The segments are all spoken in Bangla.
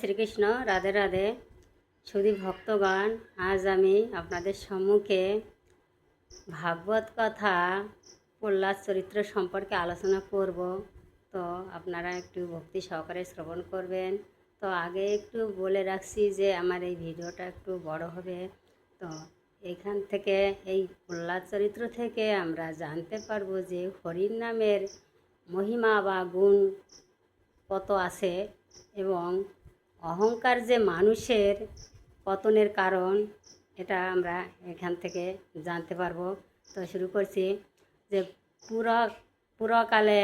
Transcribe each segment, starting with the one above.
শ্রীকৃষ্ণ, রাধে রাধে। সুধী ভক্তগণ, আজ আমি আপনাদের সম্মুখে ভাগবত কথা প্রহ্লাদ চরিত্র সম্পর্কে আলোচনা করব। তো আপনারা একটু ভক্তি সহকারে শ্রবণ করবেন। তো আগে একটু বলে রাখছি যে আমার এই ভিডিওটা একটু বড় হবে। তো এখান থেকে এই প্রহ্লাদ চরিত্র থেকে আমরা জানতে পারবো যে হরির নামের মহিমা বা গুণ কত আছে এবং অহংকার যে মানুষের পতনের কারণ, এটা আমরা এখান থেকে জানতে পারবো। তো শুরু করছি যে পুরকালে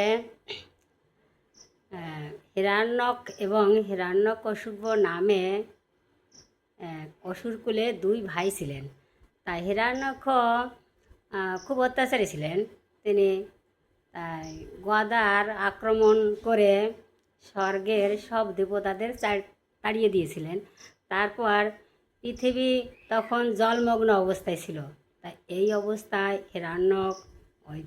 হিরণ্যক এবং হিরণ্যকশিপু নামে অসুরকুলে দুই ভাই ছিলেন। তাই হিরণ্যক্ষ খুব অত্যাচারী ছিলেন। তিনি গদার আক্রমণ করে স্বর্গের সব দেবতাদের তাড়িয়ে দিয়েছিলেন। তারপর পৃথিবী তখন জলমগ্ন অবস্থায় ছিল। তাই এই অবস্থায় হিরণ্যক ওই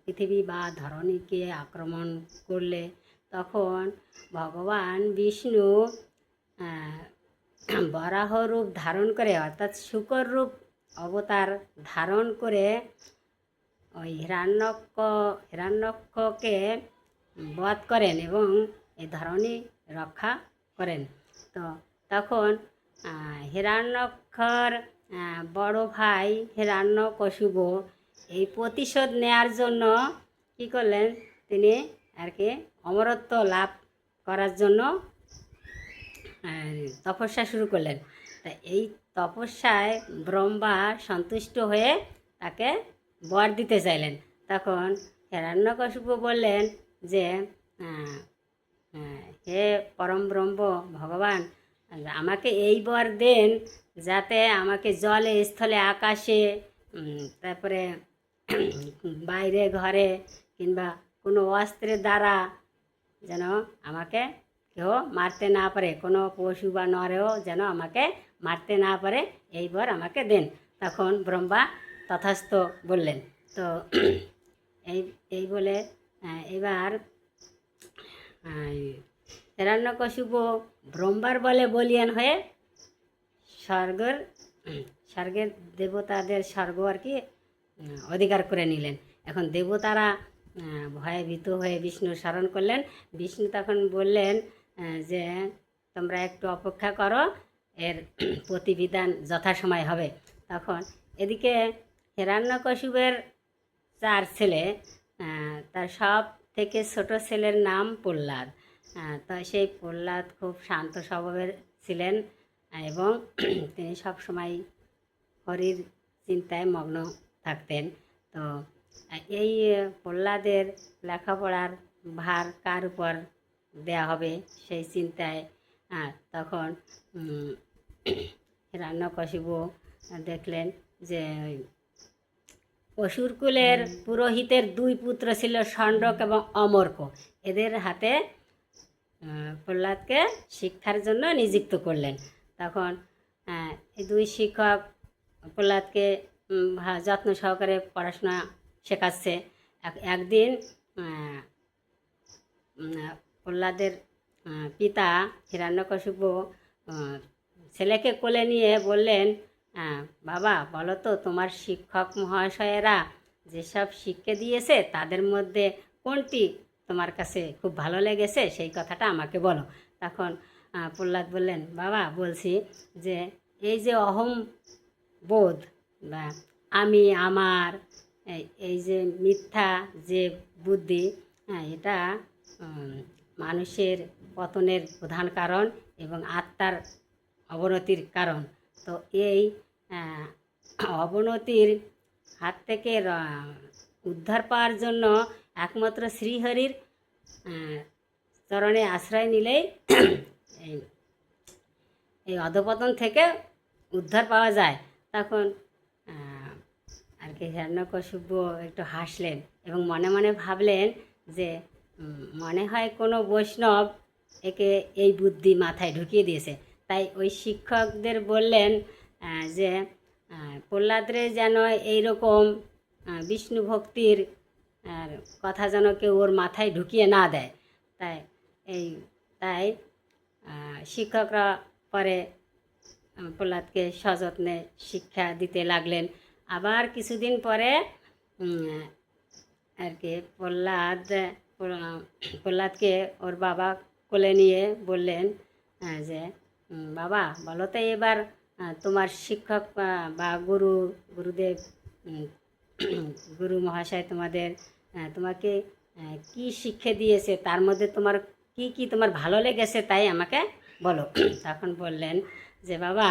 পৃথিবী বা ধরণীকে আক্রমণ করলে তখন ভগবান বিষ্ণু বরাহ রূপ ধারণ করে, অর্থাৎ শূকর রূপ অবতার ধারণ করে ওই হিরণ্যককে বধ করেন এবং এই ধরনী রক্ষা করেন। তো তখন হিরণ্যক্ষর বড় ভাই হিরণ্যকশিপু এই প্রতিশোধ নেয়ার জন্য কী করলেন, তিনি আর কি অমরত্ব লাভ করার জন্য তপস্যা শুরু করলেন। তা এই তপস্যায় ব্রহ্মা সন্তুষ্ট হয়ে তাকে বর দিতে চাইলেন। তখন হিরণ্যকশিপু বললেন যে হে পরম ব্রহ্ম ভগবান, আমাকে এই বর দেন যাতে আমাকে জলে স্থলে আকাশে তারপরে বাইরে ঘরে কিংবা কোনো অস্ত্রের দ্বারা যেন আমাকে কেউ মারতে না পারে, কোনো পশু বা নরেও যেন আমাকে মারতে না পারে, এই বর আমাকে দেন। তখন ব্রহ্মা তথাস্থ বললেন। তো এই বলে এবার হিরণ্যকশিপু ব্রহ্মার বলে বলিয়ান হয়ে স্বর্গের দেবতাদের স্বর্গ আর কি অধিকার করে নিলেন। এখন দেবতারা ভয়ে ভীত হয়ে বিষ্ণু স্মরণ করলেন। বিষ্ণু তখন বললেন যে তোমরা একটু অপেক্ষা করো, এর প্রতিবিধান যথাসময় হবে। তখন এদিকে হিরণ্যকশিপুর 4 ছেলে, তার সব থেকে ছোট ছেলের নাম প্রহ্লাদ। তো সেই প্রহ্লাদ খুব শান্ত স্বভাবের ছিলেন এবং তিনি সবসময় হরির চিন্তায় মগ্ন থাকতেন। তো এই প্রহ্লাদের লেখাপড়ার ভার কার উপর দেয়া হবে সেই চিন্তায় তখন হিরণ্যকশিপু দেখলেন যে অসুরকুলের পুরোহিতের 2 পুত্র ছিল, ষণ্ডক এবং অমর্ক। এদের হাতে প্রহ্লাদকে শিক্ষার জন্য নিযুক্ত করলেন। তখন এই 2 শিক্ষক প্রহ্লাদকে যত্ন সহকারে পড়াশোনা শেখাচ্ছে। একদিন প্রহ্লাদের পিতা হিরণ্যকশিপু ছেলেকে কোলে নিয়ে বললেন, বাবা বলো তো, তোমার শিক্ষক মহাশয়েরা যেসব শিক্ষা দিয়েছে তাদের মধ্যে কোনটি তোমার কাছে খুব ভালো লেগেছে, সেই কথাটা আমাকে বলো। তখন প্রহ্লাদ বললেন, বাবা বলছি যে এই যে অহম বোধ বা আমি আমার, এই যে মিথ্যা যে বুদ্ধি, এটা মানুষের পতনের প্রধান কারণ এবং আত্মার অবনতির কারণ। তো এই অবনতির হাত থেকে উদ্ধার পাওয়ার জন্য একমাত্র শ্রীহরির চরণে আশ্রয় নিলেই এই অধপতন থেকে উদ্ধার পাওয়া যায়। তখন আর কি হিরণ্যকশিপু একটু হাসলেন এবং মনে মনে ভাবলেন যে মনে হয় কোনো বৈষ্ণব একে এই বুদ্ধি মাথায় ঢুকিয়ে দিয়েছে। তাই ওই শিক্ষকদের বললেন যে প্রহ্লাদরে যেন এইরকম বিষ্ণু ভক্তির কথা যেন কেউ ওর মাথায় ঢুকিয়ে না দেয়। তাই শিক্ষকরা পরে প্রহ্লাদকে সযত্নে শিক্ষা দিতে লাগলেন। আবার কিছুদিন পরে আর কি প্রহ্লাদকে ওর বাবা কোলে নিয়ে বললেন যে বাবা বলো তো এবার তোমার শিক্ষক বা গুরুদেব গুরু মহাশয় তোমাকে কি শিক্ষা দিয়েছে, তার মধ্যে তোমার কি তোমার ভালো লেগেছে তাই আমাকে বলো। তখন বললেন যে বাবা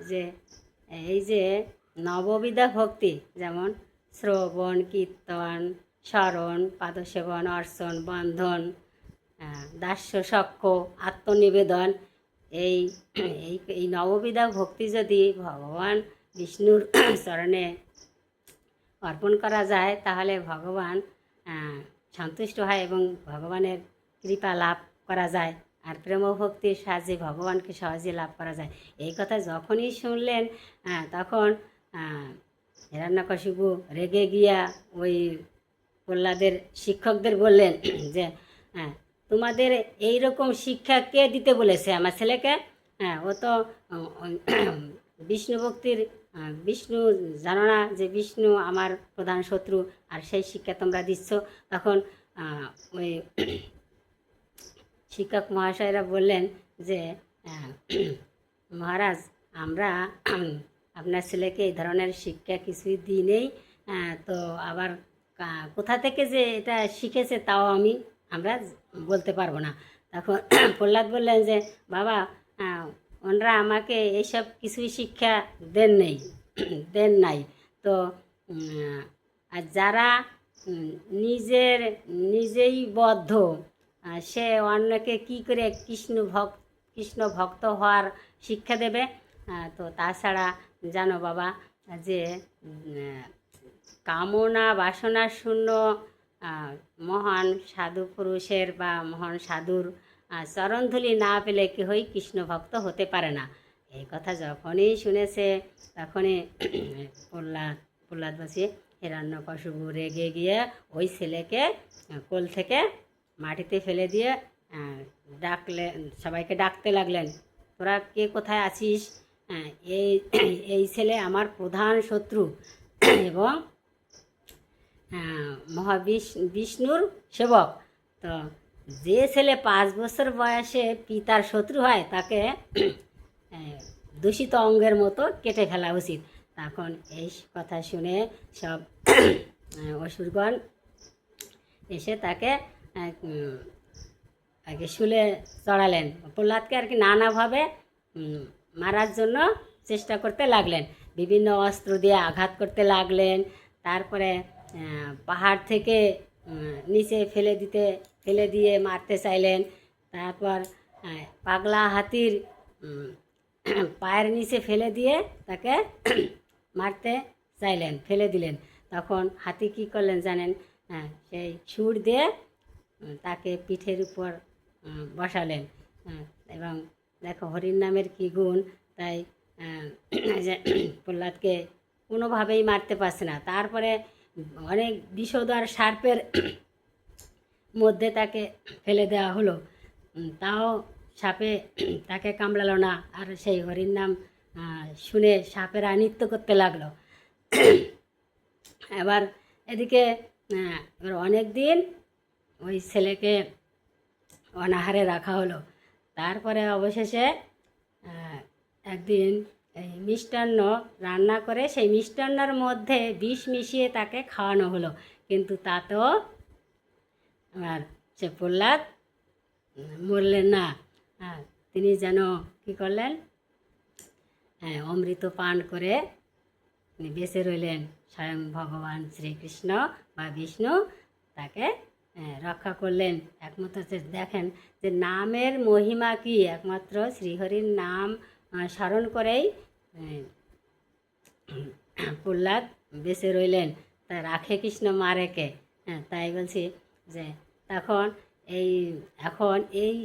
যে এই যে নববিধা ভক্তি, যেমন শ্রবণ, কীর্তন, স্মরণ, পাদসেবন, অর্চন, বন্ধন, দাস্য, সখ্য, আত্মনিবেদন, এই এই এই নববিধা ভক্তি যদি ভগবান বিষ্ণুর চরণে অর্পণ করা যায় তাহলে ভগবান সন্তুষ্ট হয় এবং ভগবানের কৃপা লাভ করা যায়, আর প্রেম ভক্তির সাহায্যে ভগবানকে সহজে লাভ করা যায়। এই কথা যখনই শুনলেন তখন হিরণ্যকশিপু রেগে গিয়া ওই প্রহ্লাদের শিক্ষকদের বললেন যে তোমাদের এই রকম শিক্ষা কে দিতে বলেছে আমার ছেলেকে? ও তো বিষ্ণু ভক্তির বিষ্ণু জানো না যে বিষ্ণু আমার প্রধান শত্রু, আর সেই শিক্ষা তোমরা দিচ্ছ। তখন ওই শিক্ষক মহাশয়রা বললেন যে মহারাজ, আমরা আপনার ছেলেকে এই ধরনের শিক্ষা কিছুই দিই নেই, তো আবার কোথা থেকে যে এটা শিখেছে তাও আমরা বলতে পারবো না। তখন প্রহ্লাদ বললেন যে বাবা ওনারা আমাকে এইসব কিছুই শিক্ষা দেন নাই। তো আর যারা নিজেই বদ্ধ, সে অন্যকে কি করে কৃষ্ণ ভক্ত হওয়ার শিক্ষা দেবে? তো তাছাড়া জানো বাবা যে কামনা বাসনা শূন্য মহান সাধু পুরুষের বা মহান সাধুর চরণধুলি না পেলে কেহই কৃষ্ণ ভক্ত হতে পারে না। এই কথা যখনই শুনেছে তখনই প্রহ্লাদ বসে হিরণ্যকশিপু রেগে গিয়ে ওই ছেলেকে কোল থেকে মাটিতে ফেলে দিয়ে সবাইকে ডাকতে লাগলেন, তোরা কে কোথায় আছিস? এই ছেলে আমার প্রধান শত্রু এবং বিষ্ণুর সেবক। তো যে ছেলে 5 বছর বয়সে পিতার শত্রু হয় তাকে দূষিত অঙ্গের মতো কেটে ফেলা উচিত। তখন এই কথা শুনে সব অসুরগণ এসে তাকে শুলে চড়ালেন। প্রহ্লাদকে আর কি নানাভাবে মারার জন্য চেষ্টা করতে লাগলেন, বিভিন্ন অস্ত্র দিয়ে আঘাত করতে লাগলেন। তারপরে পাহাড় থেকে নিচে ফেলে দিয়ে মারতে চাইলেন। তারপর পাগলা হাতির পায়ের নিচে ফেলে দিয়ে তাকে মারতে চাইলেন, ফেলে দিলেন। তখন হাতি কী করলেন জানেন? সেই সুর দিয়ে তাকে পিঠের উপর বসালেন। এবং দেখো হরির নামের কী গুণ, তাই প্রহ্লাদকে কোনোভাবেই মারতে পারছে না। তারপরে অনেক বিষধর সার্পের মধ্যে তাকে ফেলে দেওয়া হলো, তাও সাপে তাকে কামড়ালো না। আর সেই হরির নাম শুনে সাপেরা নৃত্য করতে লাগলো। এবার এদিকে অনেক দিন ওই ছেলেকে অনাহারে রাখা হলো। তারপরে অবশেষে একদিন এই মিষ্টান্ন রান্না করে সেই মিষ্টান্নর মধ্যে বিষ মিশিয়ে তাকে খাওয়ানো হলো, কিন্তু তাতেও আর সে প্রহ্লাদ মরলেন না। তিনি যেন কী করলেন, অমৃত পান করে বেঁচে রইলেন। স্বয়ং ভগবান শ্রীকৃষ্ণ বা বিষ্ণু তাকে রক্ষা করলেন। একমাত্র দেখেন যে নামের মহিমা কি, একমাত্র শ্রীহরির নাম স্মরণ করেই প্রহ্লাদ বেঁচে রইলেন। তা রাখে কৃষ্ণ মারেকে। তাই বলছি যে তখন এখন এই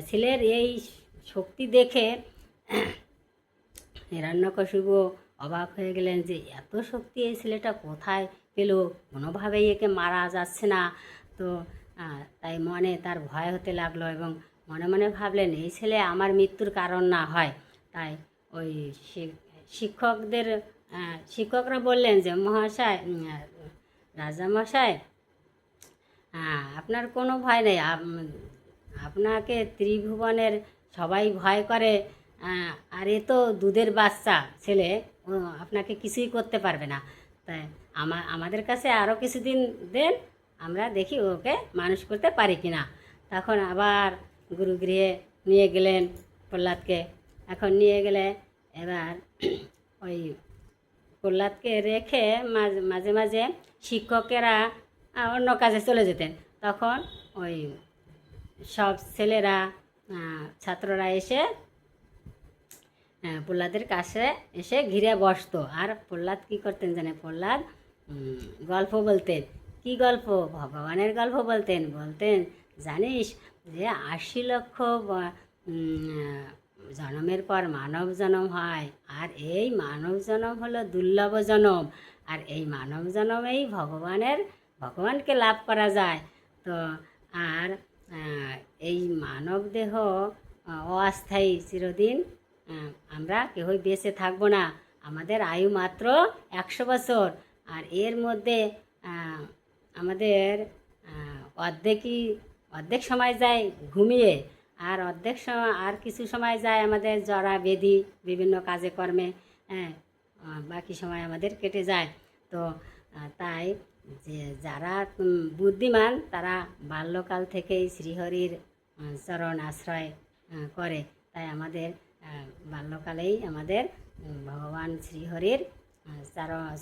ছেলের এই শক্তি দেখে হিরণ্যকশিপু অবাক হয়ে গেলেন যে এত শক্তি এই ছেলেটা কোথায় পেল, কোনোভাবেই একে মারা যাচ্ছে না। তো তাই মনে তার ভয় হতে লাগলো এবং মনে মনে ভাবলেন এই ছেলে আমার মৃত্যুর কারণ না হয়। তাই ওই শিক্ষকরা বললেন যে মহাশয়, রাজামশাই, আপনার কোনো ভয় নেই। আপনাকে ত্রিভুবনের সবাই ভয় করে, আর এ তো দুধের বাচ্চা ছেলে, ও আপনাকে কিছুই করতে পারবে না। তাই আমাদের কাছে আরও কিছুদিন দেন, আমরা দেখি ওকে মানুষ করতে পারি কি না। তখন আবার গুরুগৃহে নিয়ে গেলেন প্রহ্লাদকে। এখন নিয়ে গেলে এবার ওই প্রহ্লাদকে রেখে মাঝে মাঝে শিক্ষকেরা অন্য কাজে চলে যেতেন। তখন ওই সব ছেলেরা, ছাত্ররা এসে প্রহ্লাদের কাছে এসে ঘিরে বসতো। আর প্রহ্লাদ কী করতেন জানে? প্রহ্লাদ গল্প বলতেন। কি গল্প? ভগবানের গল্প বলতেন। বলতেন, জানিস যে 80 লক্ষ জন্মের পর মানব জন্ম হয়, আর এই মানব জন্ম হলো দুর্লভ জন্ম, আর এই মানব জন্মেই ভগবানকে লাভ করা যায়। তো আর এই মানব দেহ অস্থায়ী, চিরদিন আমরা কেউই বেঁচে থাকবো না। আমাদের আয়ু মাত্র 100 বছর। আর এর মধ্যে আমাদের অর্ধেক সময় যায় ঘুমিয়ে, আর অর্ধেক সময়, আর কিছু সময় যায় আমাদের জরা ব্যাধি বিভিন্ন কাজে কর্মে। হ্যাঁ, বাকি সময় আমাদের কেটে যায়। তো তাই যে যারা বুদ্ধিমান তারা বাল্যকাল থেকেই শ্রীহরির চরণ আশ্রয় করে। তাই আমাদের বাল্যকালেই আমাদের ভগবান শ্রীহরির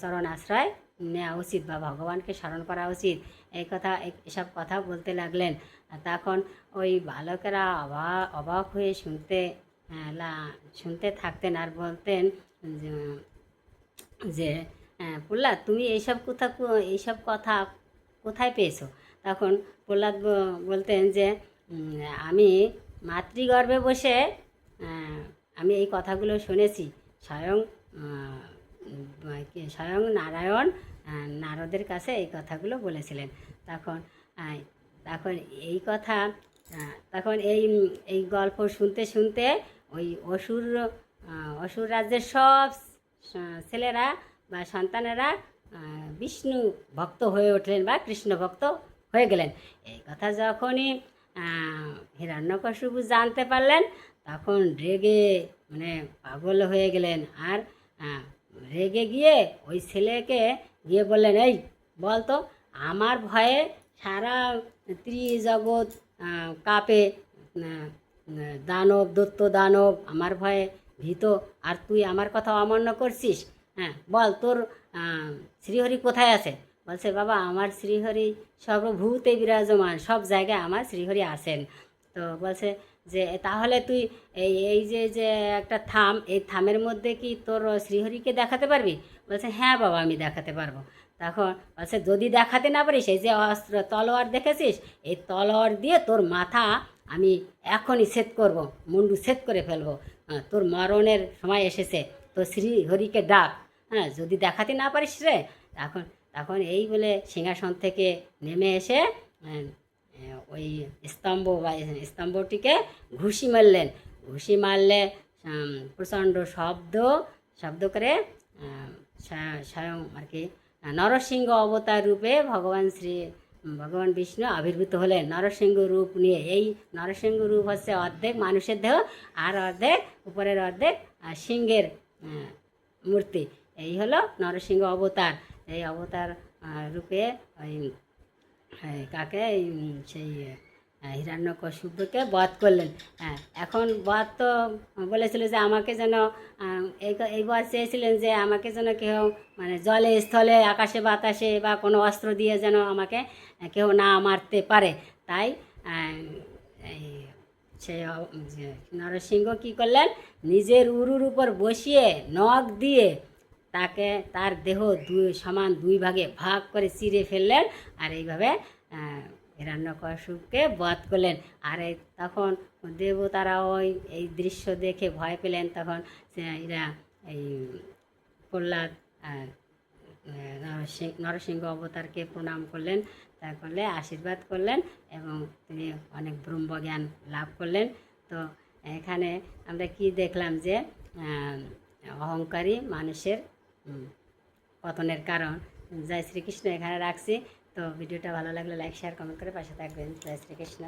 চরণ আশ্রয় নেওয়া উচিত, বা ভগবানকে স্মরণ করা উচিত। এসব কথা বলতে লাগলেন। তখন ওই বালকেরা অবাক হয়ে শুনতে থাকতেন, আর বলতেন যে প্রহ্লাদ, তুমি এইসব কথা কোথায় পেয়েছো? তখন প্রহ্লাদ বলতেন যে আমি মাতৃগর্ভে বসে আমি এই কথাগুলো শুনেছি। স্বয়ং নারায়ণ নারদের কাছে এই কথাগুলো বলেছিলেন। তখন এই গল্প শুনতে শুনতে ওই অসুর রাজ্যের সব ছেলেরা বা সন্তানেরা বিষ্ণু ভক্ত হয়ে উঠলেন বা কৃষ্ণ ভক্ত হয়ে গেলেন। এই কথা যখনই হিরণ্যকশিপু জানতে পারলেন, তখন রেগে পাগল হয়ে গেলেন। আর রেগে গিয়ে ওই ছেলেকে গিয়ে বললেন, এই বল তো, আমার ভয়ে সারা ত্রিজগৎ কাঁপে, দৈত্য দানব আমার ভয়ে ভীত, আর তুই আমার কথা অমান্য করছিস। হ্যাঁ, বল তোর শ্রীহরি কোথায় আছে? বলছে, বাবা, আমার শ্রীহরি সর্বভূতে বিরাজমান, সব জায়গায় আমার শ্রীহরি আছেন। তো বলছে যে তাহলে তুই এই যে একটা থাম, এই থামের মধ্যে কি তোর শ্রীহরিকে দেখাতে পারবি? বলছে, হ্যাঁ বাবা, আমি দেখাতে পারবো। তখন বলছে, যদি দেখাতে না পারিস, এই যে অস্ত্র তলোয়ার দেখেছিস, এই তলোয়ার দিয়ে তোর মাথা আমি এখনই ছেদ করব, মুন্ডু ছেদ করে ফেলবো। তোর মরণের সময় এসেছে, তো শ্রীহরিকে ডাক। হ্যাঁ, যদি দেখাতে না পারিস রে। তখন এই বলে সিংহাসন থেকে নেমে এসে ওই স্তম্ভটিকে ঘুষি মারলে প্রচণ্ড শব্দ করে স্বয়ং আর কি নরসিংহ অবতার রূপে ভগবান বিষ্ণু আবির্ভূত হলেন নরসিংহ রূপ নিয়ে। এই নরসিংহ রূপ হচ্ছে অর্ধেক মানুষের দেহ, আর উপরের অর্ধেক সিংহের মূর্তি। এই হলো নরসিংহ অবতার। এই অবতার রূপে ওই সেই হিরণ্যকশিপুকে বধ করলেন। হ্যাঁ, এখন বধ তো বলেছিল যে আমাকে যেন এইবার চেয়েছিলেন যে আমাকে যেন কেউ জলে স্থলে আকাশে বাতাসে বা কোনো অস্ত্র দিয়ে যেন আমাকে কেউ না মারতে পারে। তাই সেই নরসিংহ কী করলেন? নিজের উরুর উপর বসিয়ে নখ দিয়ে তার দেহ সমান দুই ভাগে ভাগ করে চিরে ফেললেন, আর এইভাবে হিরণ্যকশিপুকে বধ করলেন। আর তখন দেবতারা এই দৃশ্য দেখে ভয় পেলেন। তখন এরা এই প্রহ্লাদ নরসিংহ অবতারকে প্রণাম করলেন। তা করলে আশীর্বাদ করলেন এবং তিনি অনেক ব্রহ্মজ্ঞান লাভ করলেন। তো এখানে আমরা কি দেখলাম যে অহংকারী মানুষের পতনের কারণ। জয় শ্রীকৃষ্ণ এখানে রাখছি। তো ভিডিওটা ভালো লাগলে লাইক শেয়ার কমেন্ট করে পাশে থাকবেন। জয় শ্রীকৃষ্ণ।